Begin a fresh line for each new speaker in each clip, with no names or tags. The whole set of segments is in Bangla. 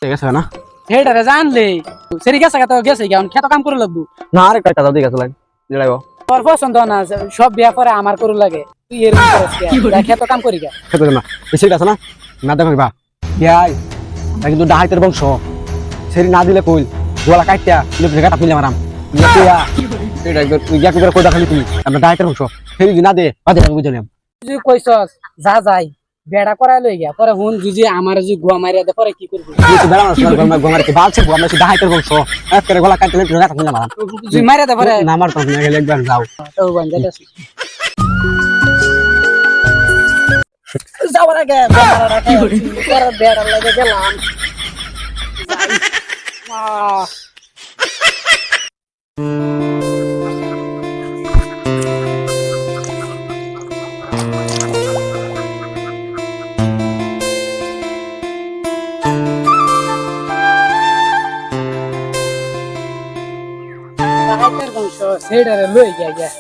ঠিক আছে না
হেডারে জানলে সেরি গেছে তো গেছে কেমন খেত কাম করে লাগবো
না আর একটা কথা দিকে চলাই জড়াইবো
তোর পছন্দ না সব বিয়া করে আমার করু লাগে তুই এরকম করছিস খেত কাম করি গা
খেতে না বেশি আছে না না দেখো বা ইয়াই কিন্তু ডাহাইতের বংশ সেরি না দিলে কইল গোলা কাটটা লেপে কাটা পিলে মারাম ইয়া এটা একদম ইয়া করে কই দেখালি তুমি আমরা ডাহাইতের বংশ সেরি না দে বাদে আমি বুঝে নিলাম
তুই কইছস যা যাই বেড়া করাই লই গিয়া পরে হুন যদি আমার যদি গোয়া মারিয়া দে পরে কি করবি
তুই বেড়া মাছ গোমার কি বালছে আমরা ডাহাইতের বংশ এক করে গোলা কাটতে লেপে কাটা পিলে মারাম
তুই মারিয়া দে পরে
না মার তো না গেলে একবার যাও
তো বন্ধ যাওয়ার আগে বেড়া লাগে গেলাম সেডারে লই গিয়া গিয়া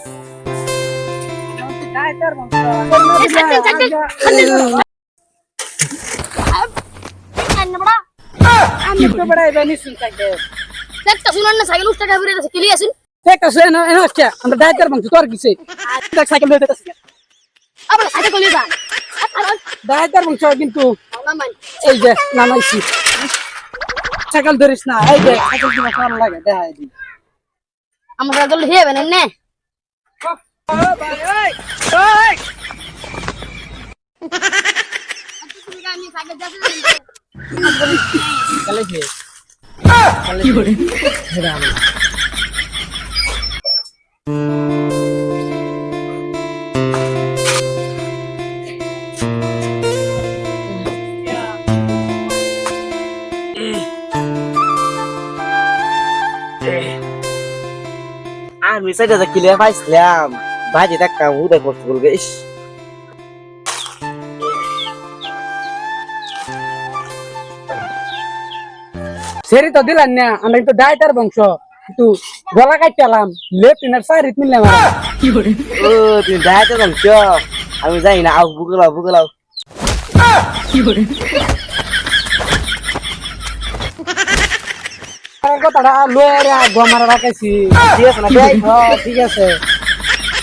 আমি তো বড় এবানি শুন থাকে
একটা শুনুন না সাইকেল উঠতে ঘুরে গেছে ক্লিয়ার শুন
একটা শুন এনো আচ্ছা আমরা ডাইটার বংশ তোর কিছে দেখ সাইকেল লইতে আছে
আবার সাইকেল কলি যা
ডাইটার বংশ কিন্তু
নামান
এই যে নামাইছি সাইকেল ধরিস না এই যে সাইকেল দিবা কেমন লাগে দেখাই দি
আমার সাইকেল হেবেন না
চলে কি কি করে হেরা
আমি সেটা ক্লিয়ার পাইছিলাম ভাজি একটা উদয় করতে বলবে ইস
সেরি তো দিলাম না আমরা তো ডাইটার বংশ কিন্তু গলা কাটলাম লেফটিনার সাইরিত মিললাম কি করে
ও তুমি ডাইতে বলছ আমি যাই না আউ বুগলাও
কি করে কথাটা লোয়ারে গমারা রাখাইছি
ঠিক আছে না ভাই
ঠিক আছে